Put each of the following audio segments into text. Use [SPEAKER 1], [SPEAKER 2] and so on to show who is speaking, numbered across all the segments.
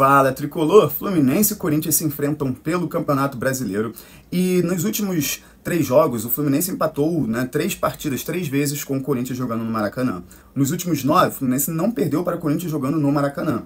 [SPEAKER 1] Fala, Tricolor! Fluminense e Corinthians se enfrentam pelo Campeonato Brasileiro e nos últimos 3 jogos o Fluminense empatou 3 partidas, 3 vezes com o Corinthians jogando no Maracanã. Nos últimos 9, o Fluminense não perdeu para o Corinthians jogando no Maracanã.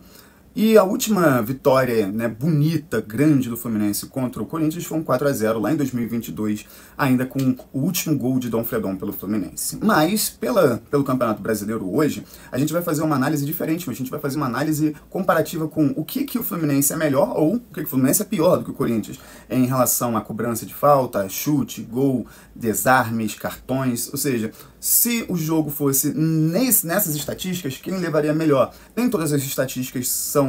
[SPEAKER 1] E a última vitória bonita, grande do Fluminense contra o Corinthians foi um 4-0 lá em 2022, ainda com o último gol de Dom Fredon pelo Fluminense. Mas, pelo Campeonato Brasileiro hoje, a gente vai fazer uma análise diferente, a gente vai fazer uma análise comparativa com o que o Fluminense é melhor ou o que o Fluminense é pior do que o Corinthians em relação à cobrança de falta, chute, gol, desarmes, cartões, ou seja, se o jogo fosse nessas estatísticas, quem levaria melhor? Nem todas as estatísticas são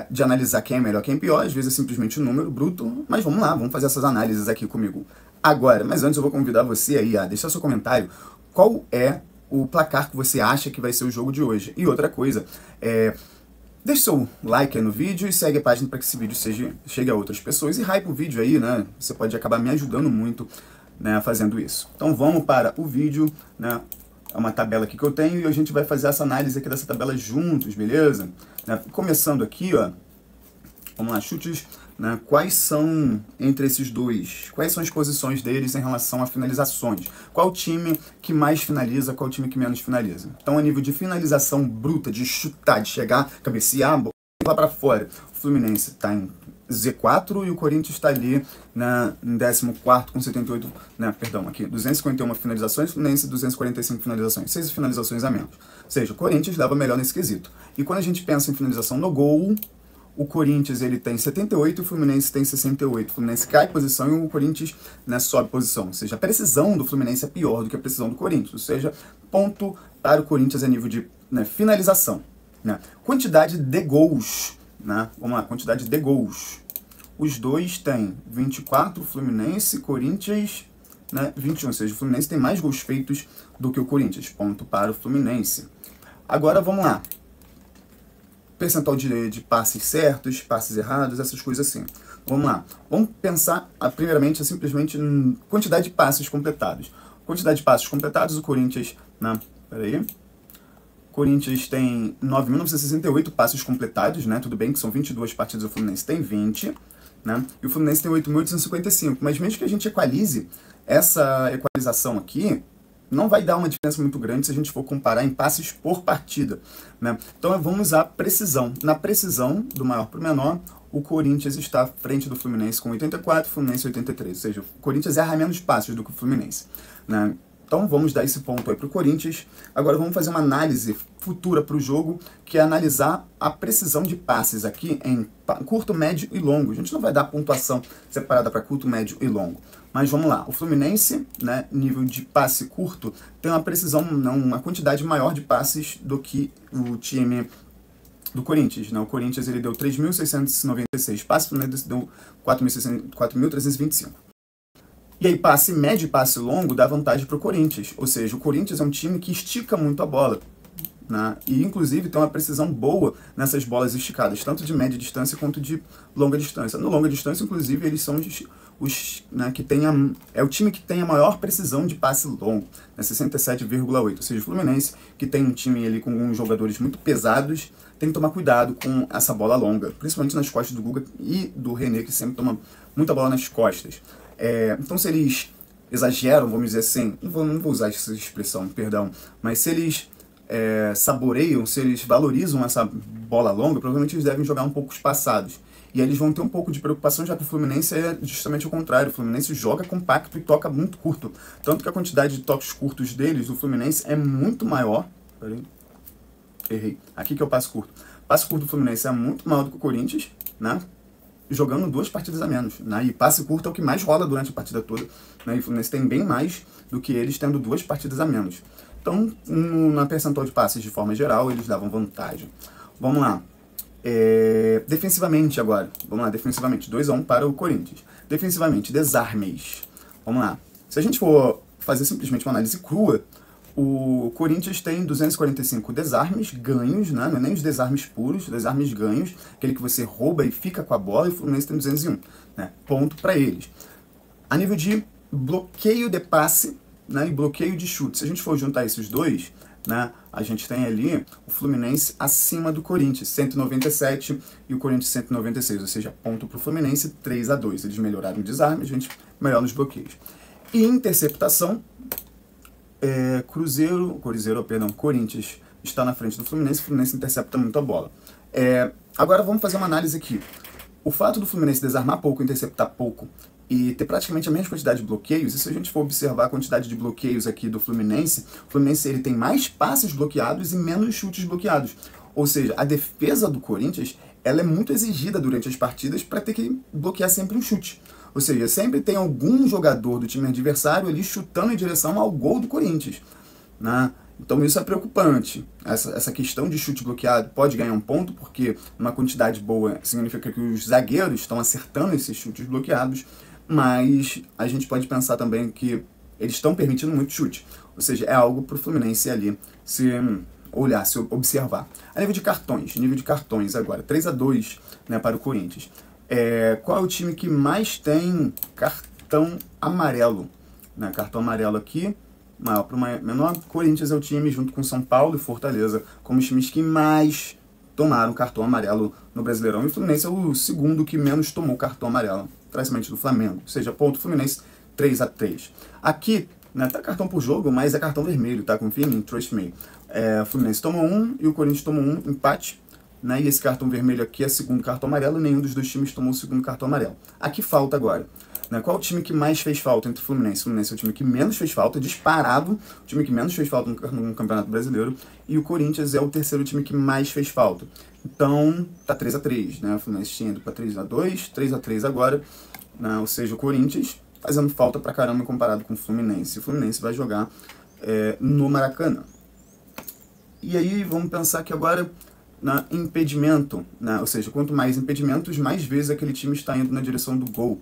[SPEAKER 1] de analisar quem é melhor, quem é pior, às vezes é simplesmente um número bruto, mas vamos lá, vamos fazer essas análises aqui comigo agora. Mas antes eu vou convidar você aí a deixar seu comentário, qual é o placar que você acha que vai ser o jogo de hoje. E outra coisa, deixe seu like aí no vídeo e segue a página para que esse vídeo chegue a outras pessoas e hype o vídeo aí, né? Você pode acabar me ajudando muito fazendo isso. Então vamos para o vídeo, é uma tabela aqui que eu tenho e a gente vai fazer essa análise aqui dessa tabela juntos, beleza? Começando aqui, ó, vamos lá, chutes, quais são entre esses dois? Quais são as posições deles em relação a finalizações? Qual time que mais finaliza, qual time que menos finaliza? Então, a nível de finalização bruta, de chutar, de chegar, cabecear, lá para fora, o Fluminense está em Z4 e o Corinthians está ali em 14º com 78, aqui, 251 finalizações, Fluminense 245 finalizações, 6 finalizações a menos. Ou seja, o Corinthians leva melhor nesse quesito. E quando a gente pensa em finalização no gol, o Corinthians ele tem 78 e o Fluminense tem 68. O Fluminense cai posição e o Corinthians sobe posição. Ou seja, a precisão do Fluminense é pior do que a precisão do Corinthians. Ou seja, ponto para o Corinthians a nível de finalização. Quantidade de gols. Vamos lá, quantidade de gols. Os dois têm 24, Fluminense, Corinthians 21. Ou seja, o Fluminense tem mais gols feitos do que o Corinthians. Ponto para o Fluminense. Agora vamos lá. Percentual de passes certos, passes errados, essas coisas assim. Vamos lá. Vamos pensar, primeiramente, simplesmente em quantidade de passes completados. Quantidade de passes completados, o Corinthians... Corinthians tem 9.968 passes completados, tudo bem que são 22 partidas, o Fluminense tem 20, e o Fluminense tem 8.855, mas mesmo que a gente equalize, essa equalização aqui não vai dar uma diferença muito grande se a gente for comparar em passes por partida, Então vamos usar precisão. Na precisão, do maior para o menor, o Corinthians está à frente do Fluminense com 84, o Fluminense 83, ou seja, o Corinthians erra menos passes do que o Fluminense, Então vamos dar esse ponto aí para o Corinthians. Agora vamos fazer uma análise futura para o jogo, que é analisar a precisão de passes aqui em curto, médio e longo. A gente não vai dar pontuação separada para curto, médio e longo. Mas vamos lá. O Fluminense, nível de passe curto, tem uma precisão, uma quantidade maior de passes do que o time do Corinthians. O Corinthians ele deu 3.696 passes, o Fluminense deu 4.325. E aí, passe médio e passe longo dá vantagem para o Corinthians. Ou seja, o Corinthians é um time que estica muito a bola. E, inclusive, tem uma precisão boa nessas bolas esticadas, tanto de média distância quanto de longa distância. No longa distância, inclusive, eles são os que tem é o time que tem a maior precisão de passe longo, 67,8. Ou seja, o Fluminense, que tem um time ali com uns jogadores muito pesados, tem que tomar cuidado com essa bola longa, principalmente nas costas do Guga e do René, que sempre toma muita bola nas costas. Então, se eles exageram, vamos dizer assim, não vou usar essa expressão, perdão, mas se eles saboreiam, se eles valorizam essa bola longa, provavelmente eles devem jogar um pouco espaçados. E aí eles vão ter um pouco de preocupação, já que o Fluminense é justamente o contrário. O Fluminense joga compacto e toca muito curto. Tanto que a quantidade de toques curtos deles, do Fluminense, é muito maior. Peraí. Errei. Aqui que eu passo curto. Passe curto do Fluminense é muito maior do que o Corinthians, jogando 2 partidas a menos. E passe curto é o que mais rola durante a partida toda. E o Fluminense tem bem mais do que eles tendo 2 partidas a menos. Então, na percentual de passes de forma geral, eles davam vantagem. Vamos lá. Defensivamente agora. Vamos lá, defensivamente. 2-1 para o Corinthians. Defensivamente, desarmes. Vamos lá. Se a gente for fazer simplesmente uma análise crua, o Corinthians tem 245 desarmes ganhos, não é nem os desarmes puros, desarmes ganhos, aquele que você rouba e fica com a bola, e o Fluminense tem 201. Ponto para eles. A nível de bloqueio de passe e bloqueio de chute, se a gente for juntar esses dois, né, a gente tem ali o Fluminense acima do Corinthians, 197 e o Corinthians 196, ou seja, ponto para o Fluminense, 3-2. Eles melhoraram o desarme, a gente melhora nos bloqueios. E interceptação, Corinthians está na frente do Fluminense, o Fluminense intercepta muito a bola. Agora vamos fazer uma análise aqui. O fato do Fluminense desarmar pouco, interceptar pouco e ter praticamente a mesma quantidade de bloqueios, e se a gente for observar a quantidade de bloqueios aqui do Fluminense, o Fluminense ele tem mais passes bloqueados e menos chutes bloqueados. Ou seja, a defesa do Corinthians ela é muito exigida durante as partidas para ter que bloquear sempre um chute. Ou seja, sempre tem algum jogador do time adversário ali chutando em direção ao gol do Corinthians, né? Então isso é preocupante. Essa questão de chute bloqueado pode ganhar um ponto, porque uma quantidade boa significa que os zagueiros estão acertando esses chutes bloqueados, mas a gente pode pensar também que eles estão permitindo muito chute. Ou seja, é algo para o Fluminense ali se olhar, se observar. A nível de cartões agora, 3-2, né, para o Corinthians. Qual é o time que mais tem cartão amarelo? Né, cartão amarelo aqui, maior para menor, Corinthians é o time, junto com São Paulo e Fortaleza, como os times que mais tomaram cartão amarelo no Brasileirão. E o Fluminense é o segundo que menos tomou cartão amarelo, atrás do Flamengo. Ou seja, ponto Fluminense, 3-3. Aqui, né, tá cartão por jogo, mas é cartão vermelho, tá? Confia em mim, trust me. O Fluminense tomou um e o Corinthians tomou um, empate. Né? E esse cartão vermelho aqui é segundo cartão amarelo, e nenhum dos dois times tomou o segundo cartão amarelo. Aqui falta agora. Né? Qual o time que mais fez falta entre o Fluminense? O Fluminense é o time que menos fez falta, disparado, o time que menos fez falta no Campeonato Brasileiro, e o Corinthians é o terceiro time que mais fez falta. Então, tá 3-3, né? O Fluminense tinha ido para 3-2, 3-3 agora, né? Ou seja, o Corinthians fazendo falta pra caramba comparado com o Fluminense. O Fluminense vai jogar no Maracanã. E aí, vamos pensar que agora na impedimento, né? Ou seja, quanto mais impedimentos, mais vezes aquele time está indo na direção do gol.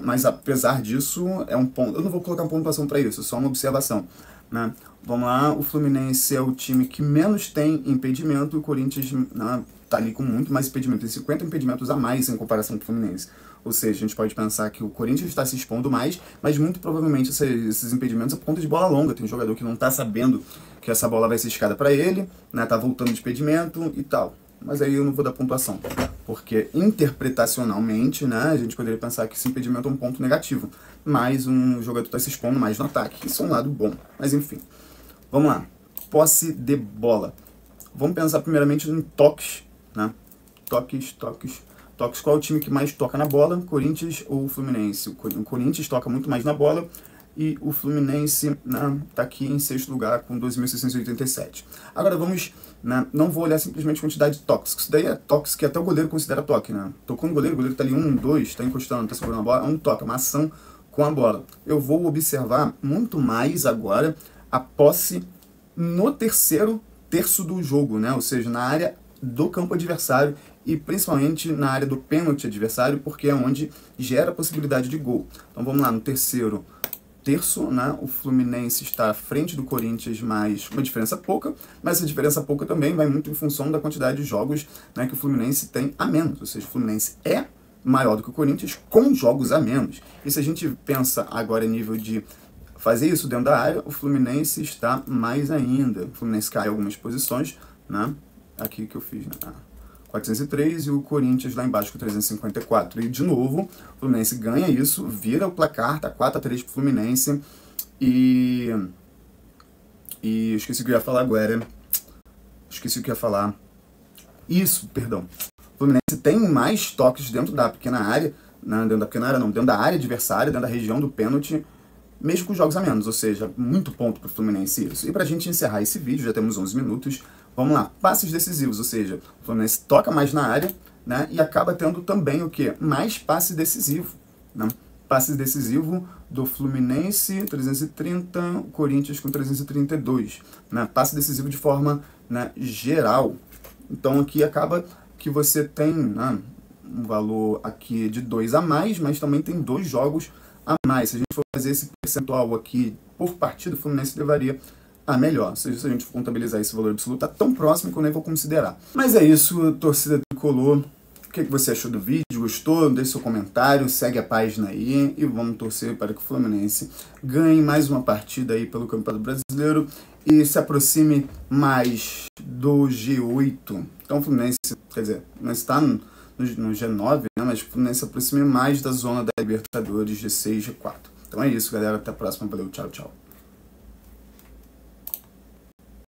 [SPEAKER 1] Mas apesar disso, é um ponto. Eu não vou colocar pontuação para isso, só uma observação, né? Vamos lá, o Fluminense é o time que menos tem impedimento, o Corinthians, né, tá ali com muito mais impedimento, tem 50 impedimentos a mais em comparação com o Fluminense. Ou seja, a gente pode pensar que o Corinthians está se expondo mais, mas muito provavelmente esses impedimentos é por conta de bola longa. Tem um jogador que não está sabendo que essa bola vai ser escada para ele, né, tá voltando de impedimento e tal. Mas aí eu não vou dar pontuação, porque interpretacionalmente, né, a gente poderia pensar que esse impedimento é um ponto negativo, mas um jogador está se expondo mais no ataque, isso é um lado bom, mas enfim. Vamos lá, posse de bola. Vamos pensar primeiramente em toques, né, toques. Qual é o time que mais toca na bola, Corinthians ou Fluminense? O Corinthians toca muito mais na bola, e o Fluminense está aqui em sexto lugar com 2.687. Agora vamos, né, não vou olhar simplesmente a quantidade de toques. Isso daí é toques que até o goleiro considera toque. Né? Tocou no goleiro, o goleiro está ali 1, 2, está encostando, está segurando a bola, é um toque, é uma ação com a bola. Eu vou observar muito mais agora a posse no terceiro terço do jogo, né? Ou seja, na área do campo adversário e principalmente na área do pênalti adversário, porque é onde gera a possibilidade de gol. Então vamos lá, no terceiro terço, né, o Fluminense está à frente do Corinthians, mas uma diferença pouca, mas essa diferença pouca também vai muito em função da quantidade de jogos, né, que o Fluminense tem a menos, ou seja, o Fluminense é maior do que o Corinthians com jogos a menos. E se a gente pensa agora em nível de fazer isso dentro da área, o Fluminense está mais ainda. O Fluminense cai algumas posições, né, aqui que eu fiz, né, 403 e o Corinthians lá embaixo com 354. E de novo, o Fluminense ganha isso, vira o placar, tá 4-3 pro Fluminense. E esqueci o que eu ia falar agora. Perdão. O Fluminense tem mais toques dentro da pequena área, dentro da área adversária, dentro da região do pênalti, mesmo com jogos a menos, ou seja, muito ponto pro Fluminense isso. E pra gente encerrar esse vídeo, já temos 11 minutos, vamos lá, passes decisivos, ou seja, o Fluminense toca mais na área, né, e acaba tendo também o quê? Mais passe decisivo, né? Passe decisivo do Fluminense, 330, o Corinthians com 332, né? Passe decisivo de forma, né, geral. Então aqui acaba que você tem, né, um valor aqui de 2 a mais, mas também tem 2 jogos a mais. Se a gente for fazer esse percentual aqui por partida, o Fluminense levaria a melhor. Ou seja, se a gente for contabilizar esse valor absoluto, está tão próximo que eu nem vou considerar. Mas é isso, torcida tricolor. O que você achou do vídeo? Gostou? Deixe seu comentário, segue a página aí e vamos torcer para que o Fluminense ganhe mais uma partida aí pelo Campeonato Brasileiro e se aproxime mais do G8. Então o Fluminense, quer dizer, não está no G9, né, mas o Fluminense se aproxime mais da zona da Libertadores, G6, G4. Então é isso, galera. Até a próxima. Valeu, tchau, tchau.